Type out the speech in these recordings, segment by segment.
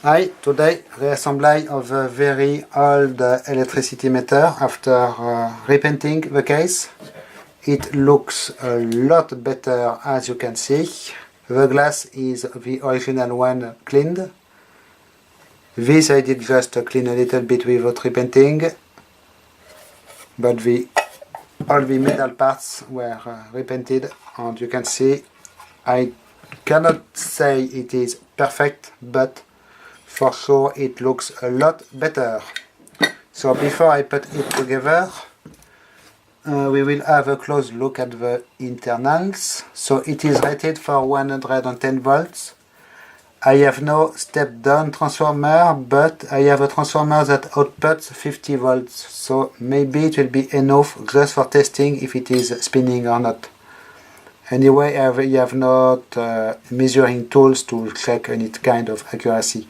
Hi, today reassembly of a very old electricity meter after repainting the case. It looks a lot better as you can see. The glass is the original one cleaned. This I did just clean a little bit without repainting, but all the metal parts were repainted, and you can see I cannot say it is perfect, but for sure it looks a lot better. So before I put it together, we will have a close look at the internals. So it is rated for 110 volts. I have no step-down transformer, but I have a transformer that outputs 50 volts. So maybe it will be enough just for testing if it is spinning or not. Anyway, I have not measuring tools to check any kind of accuracy.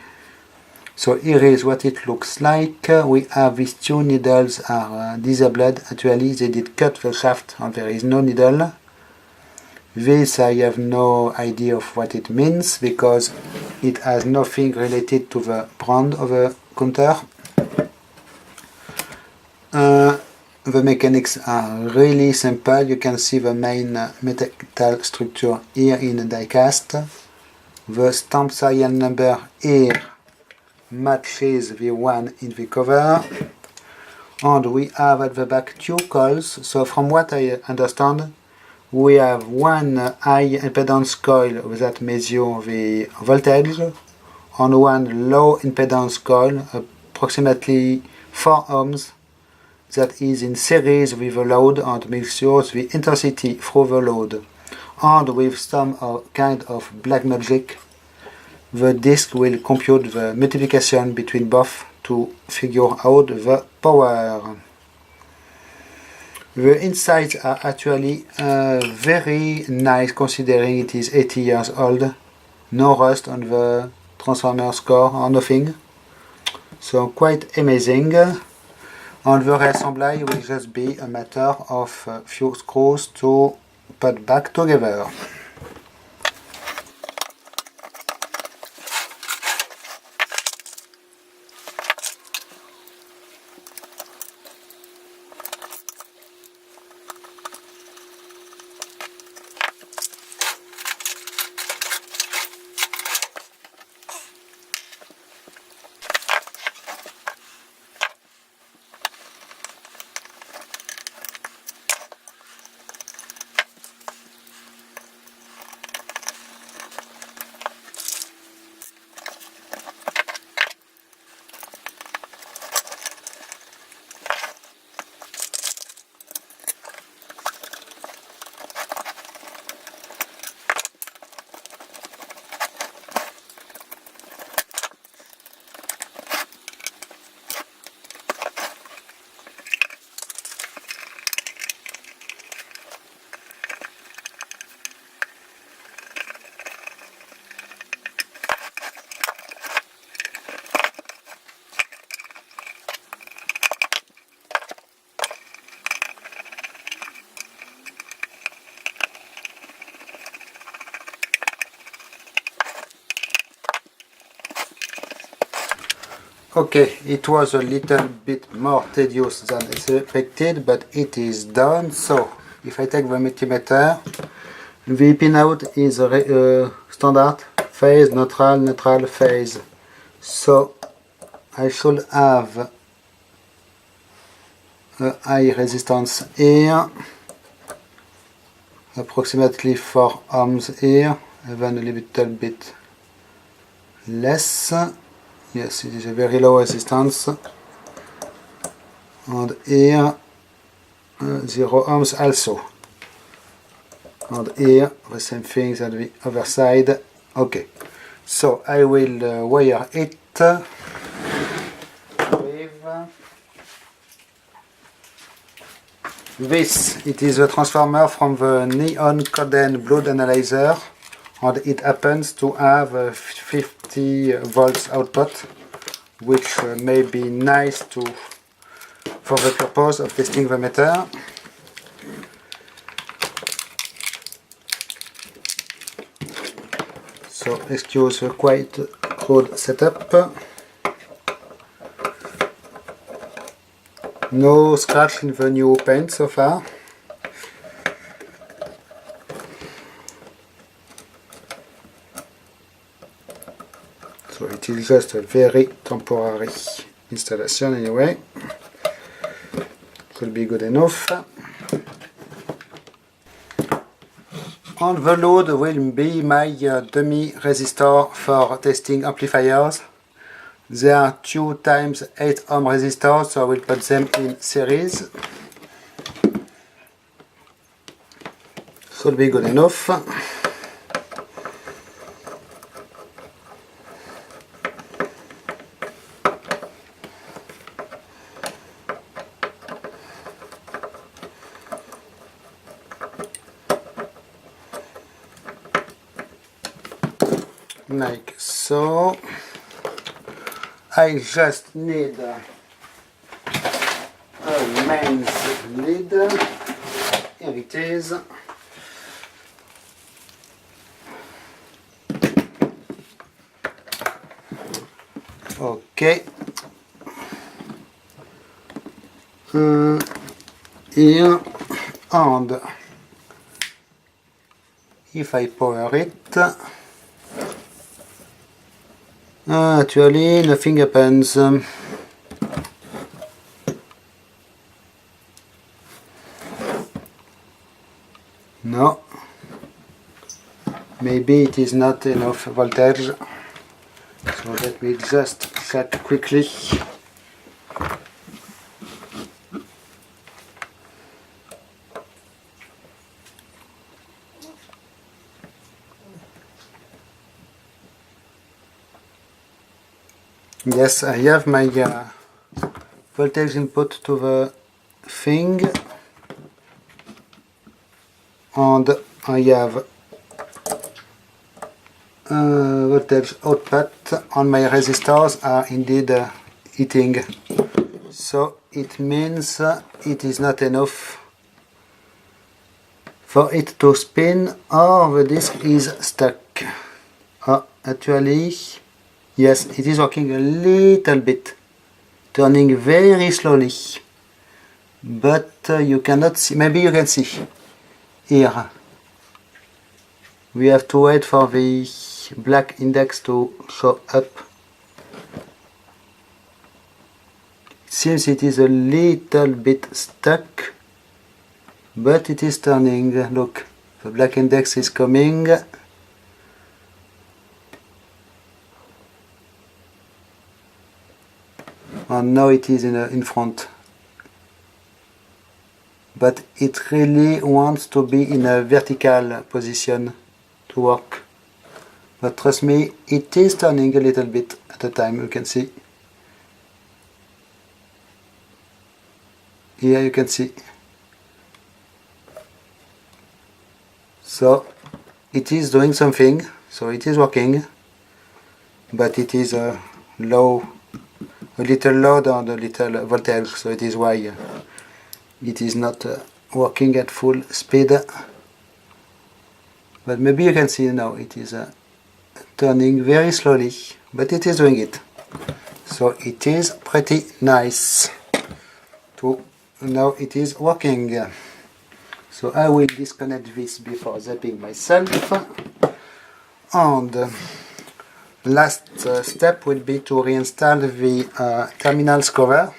So here is what it looks like. We have these two needles are disabled. Actually, they did cut the shaft and there is no needle. This I have no idea of what it means because it has nothing related to the brand of the counter. The mechanics are really simple. You can see the main metal structure here in the die cast. The stamp serial number here matches the one in the cover. And we have at the back two coils. So from what I understand, we have one high impedance coil that measures the voltage and one low impedance coil, approximately 4 ohms, that is in series with the load and measures the intensity through the load. And with some kind of black magic, the disk will compute the multiplication between both to figure out the power. The insides are actually very nice considering it is 80 years old. No rust on the transformer's core or nothing. So quite amazing. And the reassembly will just be a matter of few screws to put back together. Okay, it was a little bit more tedious than expected, but it is done. So, if I take the multimeter, the pinout is standard phase, neutral, neutral, phase. So, I should have a high resistance here, approximately 4 ohms here, even a little bit less. Yes, it is a very low resistance. And here 0 ohms also. And here the same thing as the other side. Okay, so I will wire it with this. It is a transformer from the Neon Coden Blood Analyzer, and it happens to have 50 volts output, which may be nice for the purpose of testing the meter. So excuse the quite electrode setup. No scratch in the new paint so far. So it is just a very temporary installation anyway. Could be good enough. On the load will be my dummy resistor for testing amplifiers. They are 2 times 8 ohm resistors, so I will put them in series. Should be good enough. Like so. I just need a mains lid. Here it is. Okay. Here, and if I power it, actually nothing happens. No, maybe it is not enough voltage, so let me just check quickly. Yes, I have my voltage input to the thing, and I have voltage output, and my resistors are indeed heating. So it means it is not enough for it to spin, or the disc is stuck. Actually, yes, it is working a little bit, turning very slowly, but you cannot see. Maybe you can see here. We have to wait for the black index to show up. It seems it is a little bit stuck, but it is turning. Look, the black index is coming. And now it is in front. But it really wants to be in a vertical position to work. But trust me, it is turning a little bit at a time, you can see. Here you can see. So it is doing something, so it is working, but it is low. A little load on a little voltage, so it is why it is not working at full speed. But maybe you can see now it is turning very slowly, but it is doing it. So it is pretty nice. Now it is working. So I will disconnect this before zapping myself. And last step will be to reinstall the terminals cover.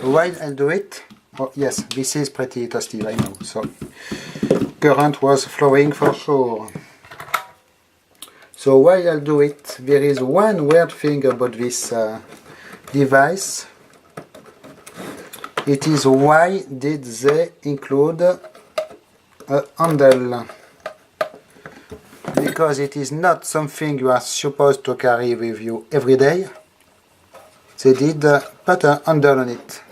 While I do it, oh yes, this is pretty toasty, I know, so current was flowing for sure. So while I do it, there is one weird thing about this device. It is why did they include a handle? Because it is not something you are supposed to carry with you every day. They did put a handle on it.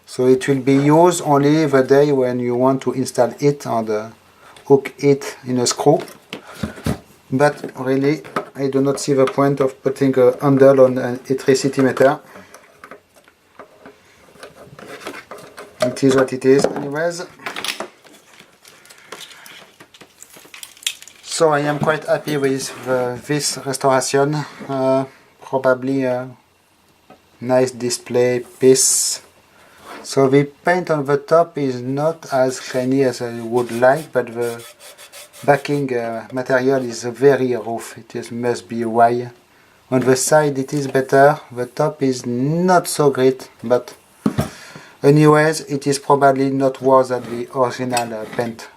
So it will be used only the day when you want to install it and hook it in a screw. But really, I do not see the point of putting a handle on an electricity meter. It is what it is anyways. So I am quite happy with this restoration. Probably a nice display piece. So the paint on the top is not as shiny as I would like, but the backing material is very rough. Must be why. On the side it is better. The top is not so great, but anyways, it is probably not worse than the original paint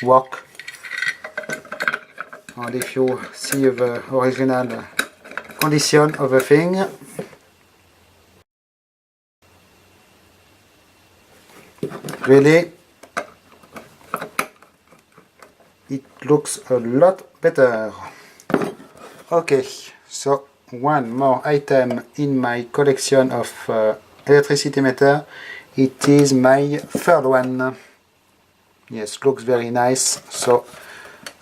work. And if you see the original condition of the thing, really, it looks a lot better. Okay, so one more item in my collection of electricity meter. It is my third one. Yes, looks very nice. So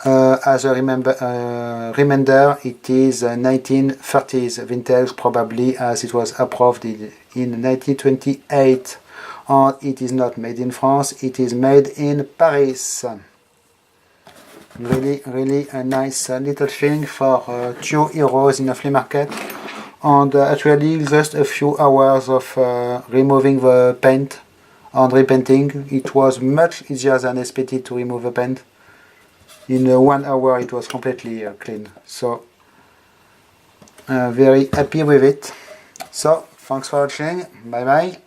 as a reminder, it is 1930s vintage, probably, as it was approved in 1928. And it is not made in France, it is made in Paris. Really a nice little thing for €2 in a flea market. And actually just a few hours of removing the paint and repainting. It was much easier than expected to remove the paint. In 1 hour it was completely clean. So very happy with it. So thanks for watching. Bye bye.